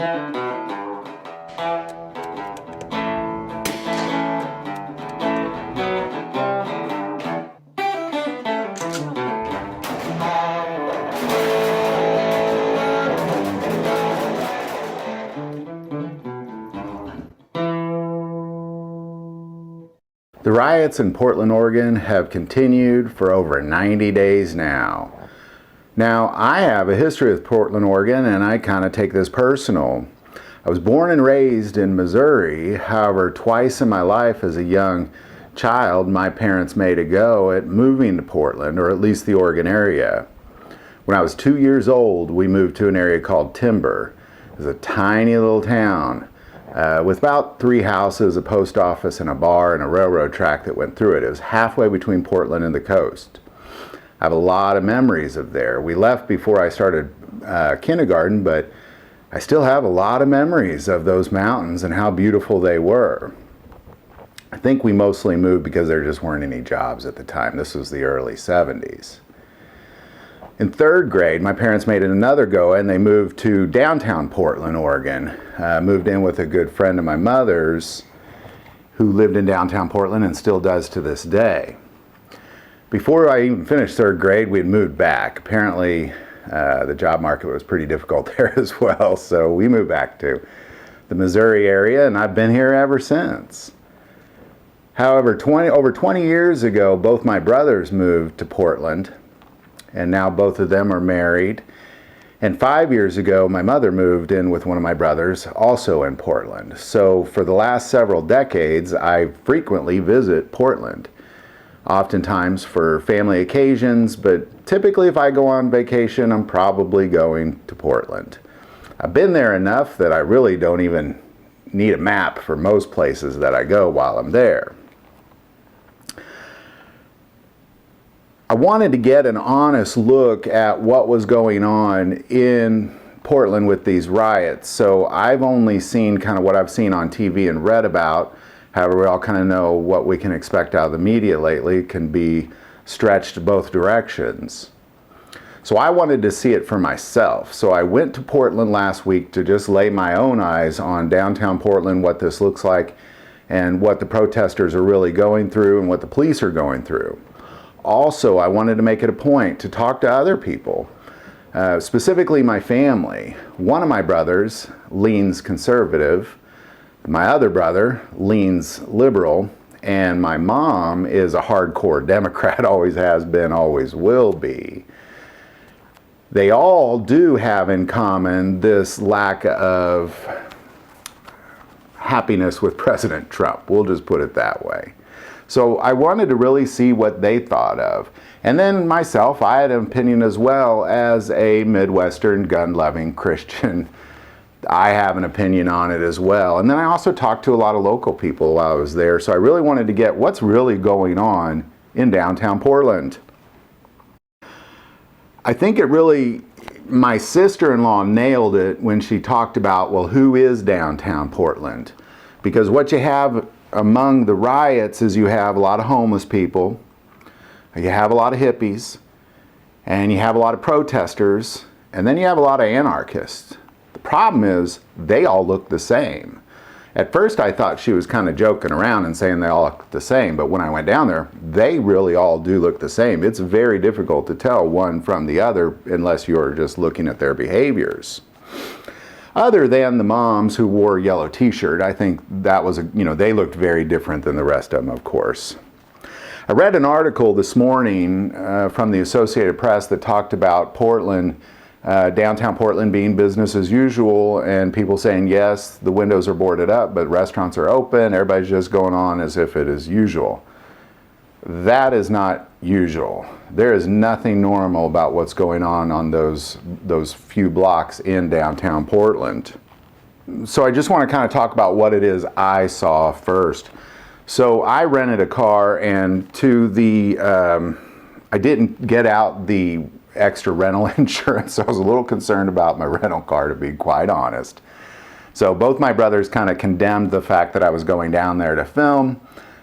The riots in Portland, Oregon have continued for over 90 days now. Now, I have a history with Portland, Oregon, and I kind of take this personal. I was born and raised in Missouri. However, twice in my life as a young child, my parents made a go at moving to Portland, or at least the Oregon area. When I was 2 years old, we moved to an area called Timber. It was a tiny little town with about 3 houses, a post office, and a bar, and a railroad track that went through it. It was halfway between Portland and the coast. I have a lot of memories of there. We left before I started kindergarten, but I still have a lot of memories of those mountains and how beautiful they were. I think we mostly moved because there just weren't any jobs at the time. This was the early 70s. In 3rd grade, my parents made another go and they moved to downtown Portland, Oregon. Moved in with a good friend of my mother's who lived in downtown Portland and still does to this day. Before I even finished 3rd grade, we had moved back. Apparently, the job market was pretty difficult there as well, so we moved back to the Missouri area, and I've been here ever since. However, over 20 years ago, both my brothers moved to Portland, and now both of them are married. And 5 years ago, my mother moved in with one of my brothers, also in Portland. So for the last several decades, I frequently visit Portland, oftentimes for family occasions, but typically if I go on vacation, I'm probably going to Portland. I've been there enough that I really don't even need a map for most places that I go while I'm there. I wanted to get an honest look at what was going on in Portland with these riots. So I've only seen kind of what I've seen on TV and read about. However, we all kind of know what we can expect out of the media lately. It can be stretched both directions. So I wanted to see it for myself. So I went to Portland last week to just lay my own eyes on downtown Portland, what this looks like, and what the protesters are really going through and what the police are going through. Also, I wanted to make it a point to talk to other people, specifically my family. One of my brothers leans conservative, my other brother leans liberal, and my mom is a hardcore Democrat, always has been, always will be. They all do have in common this lack of happiness with President Trump. We'll just put it that way. So I wanted to really see what they thought of. And then myself, I had an opinion as well as a Midwestern gun-loving Christian. I have an opinion on it as well. And then I also talked to a lot of local people while I was there. So I really wanted to get what's really going on in downtown Portland. I think it really, my sister-in-law nailed it when she talked about, well, who is downtown Portland? Because what you have among the riots is you have a lot of homeless people, you have a lot of hippies, and you have a lot of protesters, and then you have a lot of anarchists. The problem is they all look the same. At first I thought she was kind of joking around and saying they all look the same, but when I went down there, they really all do look the same. It's very difficult to tell one from the other unless you're just looking at their behaviors. Other than the moms who wore a yellow t-shirt, I think that was, they looked very different than the rest of them, of course. I read an article this morning from the Associated Press that talked about Portland, downtown Portland being business as usual, and people saying, yes, the windows are boarded up, but restaurants are open, everybody's just going on as if it is usual. That is not usual. There is nothing normal about what's going on those few blocks in downtown Portland. So I just want to kind of talk about what it is I saw first. So I rented a car, and I didn't get out the extra rental insurance. So I was a little concerned about my rental car, to be quite honest. So both my brothers kind of condemned the fact that I was going down there to film.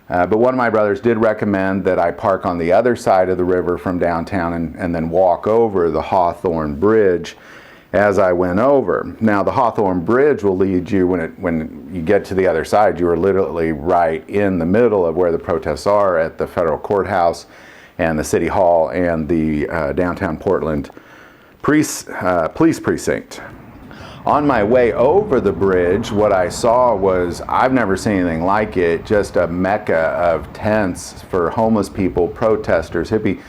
But one of my brothers did recommend that I park on the other side of the river from downtown and then walk over the Hawthorne Bridge as I went over. Now, the Hawthorne Bridge will lead you, when you get to the other side, you are literally right in the middle of where the protests are at the federal courthouse and the city hall and the downtown Portland police precinct. On my way over the bridge, what I saw was, I've never seen anything like it, just a mecca of tents for homeless people, protesters, hippie.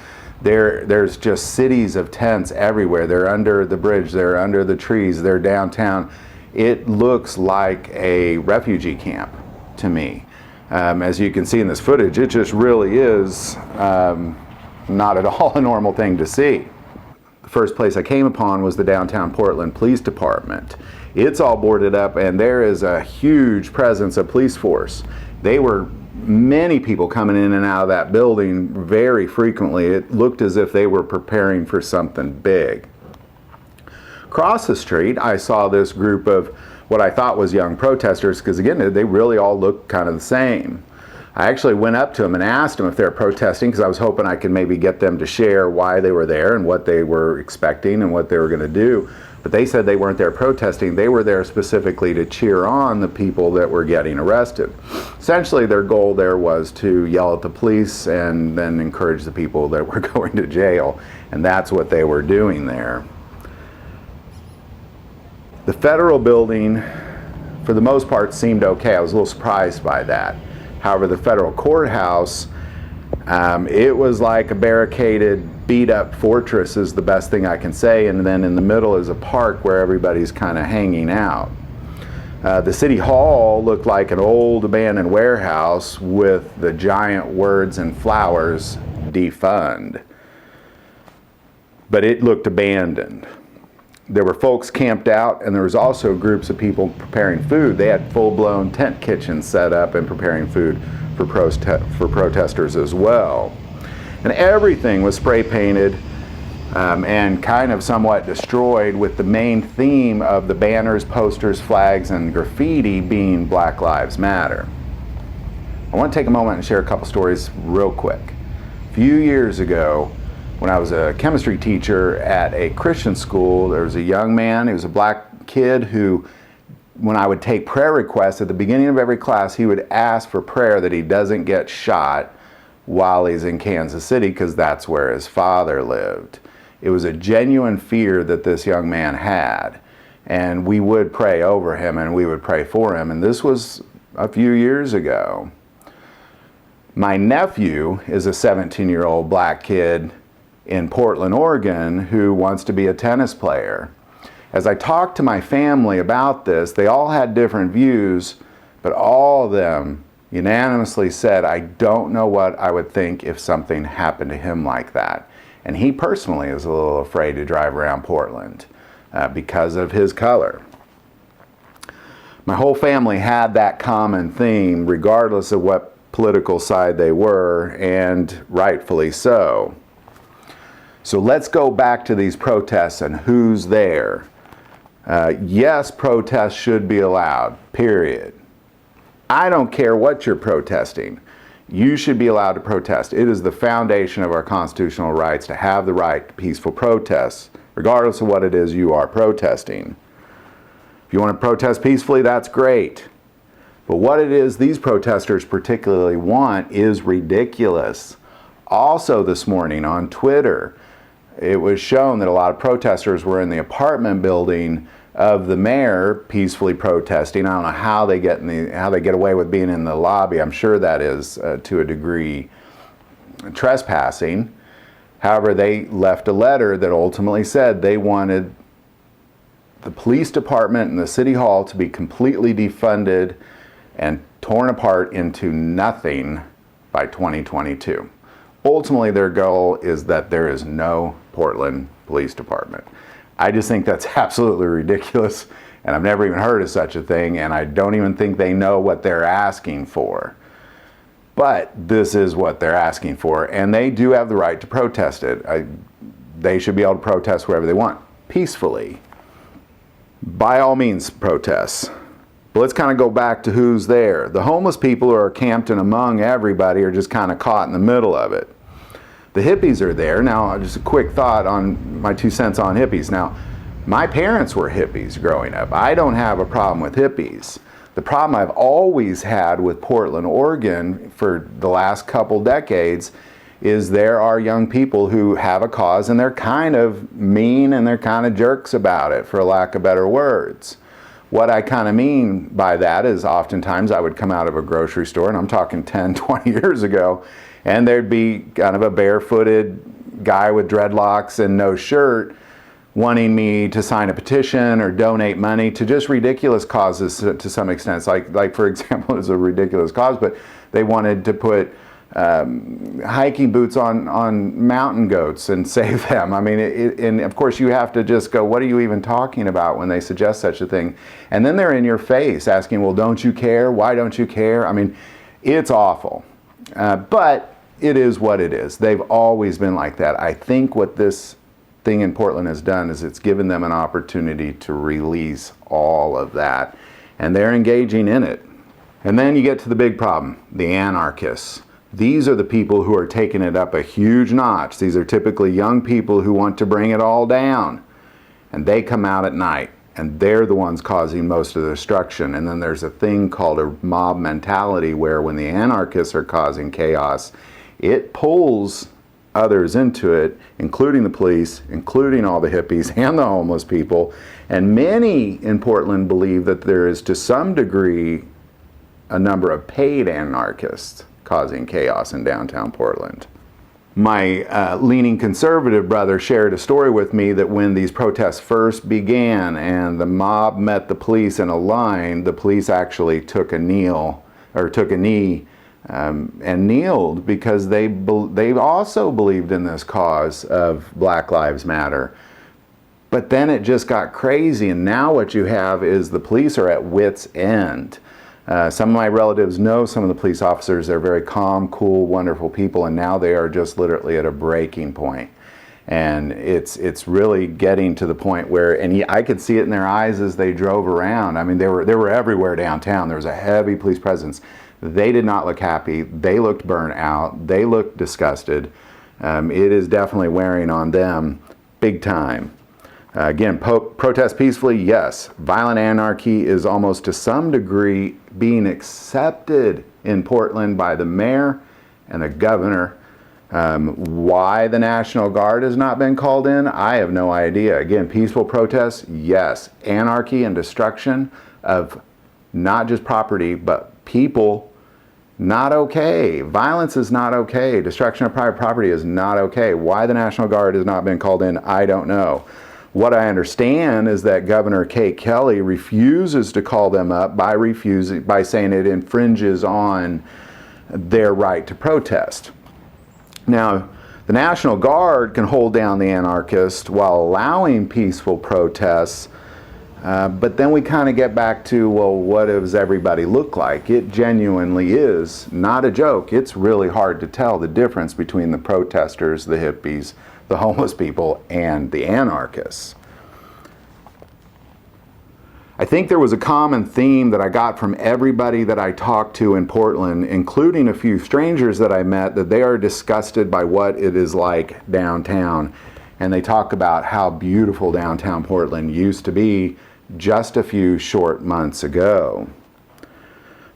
There's just cities of tents everywhere. They're under the bridge, they're under the trees, they're downtown. It looks like a refugee camp to me. As you can see in this footage, it just really is not at all a normal thing to see. The first place I came upon was the downtown Portland Police Department. It's all boarded up, and there is a huge presence of police force. They were many people coming in and out of that building very frequently. It looked as if they were preparing for something big. Across the street, I saw this group of what I thought was young protesters, because again, they really all looked kind of the same. I actually went up to them and asked them if they're protesting, because I was hoping I could maybe get them to share why they were there and what they were expecting and what they were going to do. But they said they weren't there protesting. They were there specifically to cheer on the people that were getting arrested. Essentially, their goal there was to yell at the police and then encourage the people that were going to jail. And that's what they were doing there. The federal building, for the most part, seemed okay. I was a little surprised by that. However, the federal courthouse, it was like a barricaded, beat-up fortress is the best thing I can say, and then in the middle is a park where everybody's kind of hanging out. The city hall looked like an old abandoned warehouse with the giant words and flowers, defund. But it looked abandoned. There were folks camped out, and there was also groups of people preparing food. They had full-blown tent kitchens set up and preparing food for protesters as well. And everything was spray painted and kind of somewhat destroyed, with the main theme of the banners, posters, flags, and graffiti being Black Lives Matter. I want to take a moment and share a couple stories real quick. A few years ago, when I was a chemistry teacher at a Christian school, there was a young man, he was a black kid who, when I would take prayer requests at the beginning of every class, he would ask for prayer that he doesn't get shot while he's in Kansas City, because that's where his father lived. It was a genuine fear that this young man had, and we would pray over him and we would pray for him, and this was a few years ago. My nephew is a 17-year-old black kid in Portland, Oregon, who wants to be a tennis player. As I talked to my family about this, they all had different views, but all of them unanimously said, I don't know what I would think if something happened to him like that. And he personally is a little afraid to drive around Portland because of his color. My whole family had that common theme, regardless of what political side they were, and rightfully so. So let's go back to these protests and who's there. Yes, protests should be allowed, period. I don't care what you're protesting. You should be allowed to protest. It is the foundation of our constitutional rights to have the right to peaceful protests, regardless of what it is you are protesting. If you want to protest peacefully, that's great. But what it is these protesters particularly want is ridiculous. Also this morning on Twitter, it was shown that a lot of protesters were in the apartment building of the mayor peacefully protesting. I don't know how they get away with being in the lobby. I'm sure that is to a degree trespassing. However, they left a letter that ultimately said they wanted the police department and the city hall to be completely defunded and torn apart into nothing by 2022. Ultimately, their goal is that there is no Portland Police Department. I just think that's absolutely ridiculous, and I've never even heard of such a thing, and I don't even think they know what they're asking for. But this is what they're asking for, and they do have the right to protest it. They should be able to protest wherever they want, peacefully. By all means, protests. But let's kind of go back to who's there. The homeless people who are camped in among everybody are just kind of caught in the middle of it. The hippies are there. Now, just a quick thought on my 2 cents on hippies. Now, My parents were hippies growing up. I don't have a problem with hippies. The problem I've always had with Portland, Oregon for the last couple decades is there are young people who have a cause and they're kind of mean and they're kind of jerks about it, for lack of better words. What I kind of mean by that is oftentimes I would come out of a grocery store, and I'm talking 10, 20 years ago, and there'd be kind of a barefooted guy with dreadlocks and no shirt wanting me to sign a petition or donate money to just ridiculous causes to some extent. Like for example, it's a ridiculous cause, but they wanted to put hiking boots on mountain goats and save them. I mean, and of course you have to just go, what are you even talking about when they suggest such a thing? And then they're in your face asking, well, don't you care? Why don't you care? I mean, it's awful. But it is what it is. They've always been like that. I think what this thing in Portland has done is it's given them an opportunity to release all of that. And they're engaging in it. And then you get to the big problem, the anarchists. These are the people who are taking it up a huge notch. These are typically young people who want to bring it all down. And they come out at night, and they're the ones causing most of the destruction. And then there's a thing called a mob mentality where when the anarchists are causing chaos, it pulls others into it, including the police, including all the hippies and the homeless people. And many in Portland believe that there is, to some degree, a number of paid anarchists causing chaos in downtown Portland. My leaning conservative brother shared a story with me that when these protests first began and the mob met the police in a line, the police actually took a knee and kneeled because they also believed in this cause of Black Lives Matter. But then it just got crazy, and now what you have is the police are at wit's end. Some of my relatives know some of the police officers. They're very calm, cool, wonderful people, and now they are just literally at a breaking point. And it's really getting to the point where, and I could see it in their eyes as they drove around. I mean, they were everywhere downtown. There was a heavy police presence. They did not look happy. They looked burnt out. They looked disgusted. It is definitely wearing on them big time. Again, protest peacefully, yes. Violent anarchy is almost to some degree being accepted in Portland by the mayor and the governor. Why the National Guard has not been called in, I have no idea. Again, peaceful protests, yes. Anarchy and destruction of not just property, but people, not okay. Violence is not okay. Destruction of private property is not okay. Why the National Guard has not been called in, I don't know. What I understand is that Governor Kate Kelly refuses to call them up by saying it infringes on their right to protest. Now, the National Guard can hold down the anarchists while allowing peaceful protests, but then we kind of get back to, well, what does everybody look like? It genuinely is not a joke. It's really hard to tell the difference between the protesters, the hippies, the homeless people, and the anarchists. I think there was a common theme that I got from everybody that I talked to in Portland, including a few strangers that I met, that they are disgusted by what it is like downtown. And they talk about how beautiful downtown Portland used to be just a few short months ago.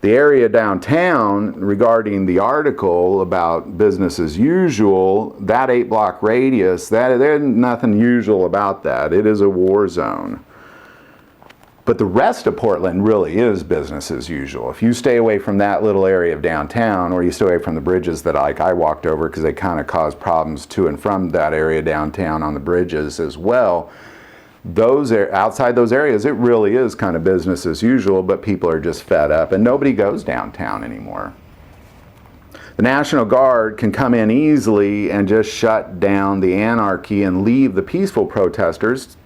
The area downtown, regarding the article about business as usual, that 8-block radius, there's nothing usual about that. It is a war zone. But the rest of Portland really is business as usual. If you stay away from that little area of downtown, or you stay away from the bridges that I walked over because they kind of cause problems to and from that area downtown on the bridges as well, outside those areas, it really is kind of business as usual, but people are just fed up and nobody goes downtown anymore. The National Guard can come in easily and just shut down the anarchy and leave the peaceful protesters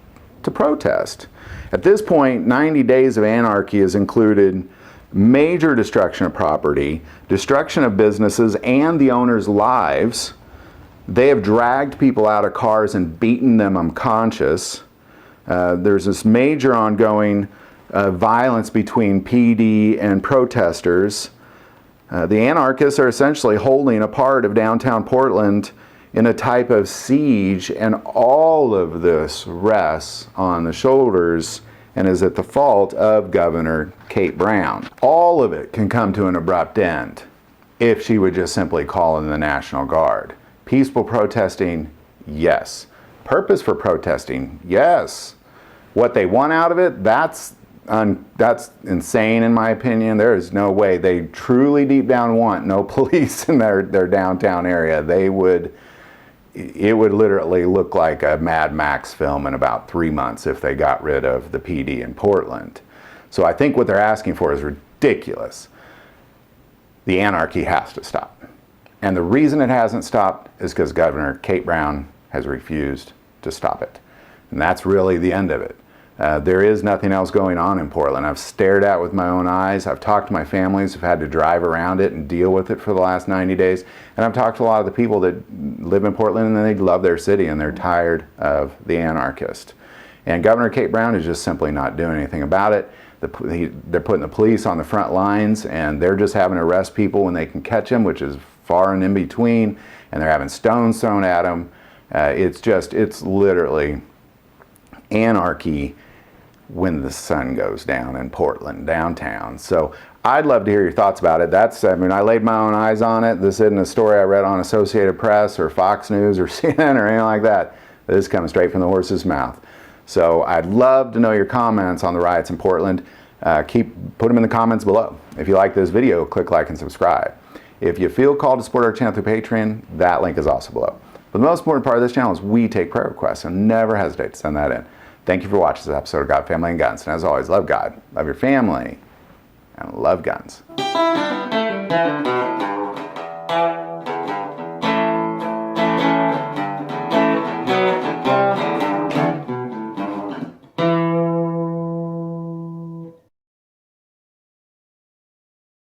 to protest. At this point, 90 days of anarchy has included major destruction of property, destruction of businesses and the owners' lives. They have dragged people out of cars and beaten them unconscious. There's this major ongoing violence between PD and protesters. The anarchists are essentially holding a part of downtown Portland in a type of siege, and all of this rests on the shoulders and is at the fault of Governor Kate Brown. All of it can come to an abrupt end if she would just simply call in the National Guard. Peaceful protesting, yes. Purpose for protesting, yes. What they want out of it, that's insane in my opinion. There is no way they truly deep down want no police in their downtown area. It would literally look like a Mad Max film in about 3 months if they got rid of the PD in Portland. So I think what they're asking for is ridiculous. The anarchy has to stop. And the reason it hasn't stopped is because Governor Kate Brown has refused to stop it. And that's really the end of it. There is nothing else going on in Portland. I've stared at it with my own eyes. I've talked to my families who've had to drive around it and deal with it for the last 90 days. And I've talked to a lot of the people that live in Portland and they love their city and they're tired of the anarchist. And Governor Kate Brown is just simply not doing anything about it. They're putting the police on the front lines and they're just having to arrest people when they can catch them, which is far and in between. And they're having stones thrown at them. It's literally anarchy when the sun goes down in Portland, downtown. So I'd love to hear your thoughts about it. I laid my own eyes on it. This isn't a story I read on Associated Press or Fox News or CNN or anything like that. This is coming straight from the horse's mouth. So I'd love to know your comments on the riots in Portland. Put them in the comments below. If you like this video, click like and subscribe. If you feel called to support our channel through Patreon, that link is also below. But the most important part of this channel is we take prayer requests, so never hesitate to send that in. Thank you for watching this episode of God, Family, and Guns. And as always, love God, love your family, and love guns.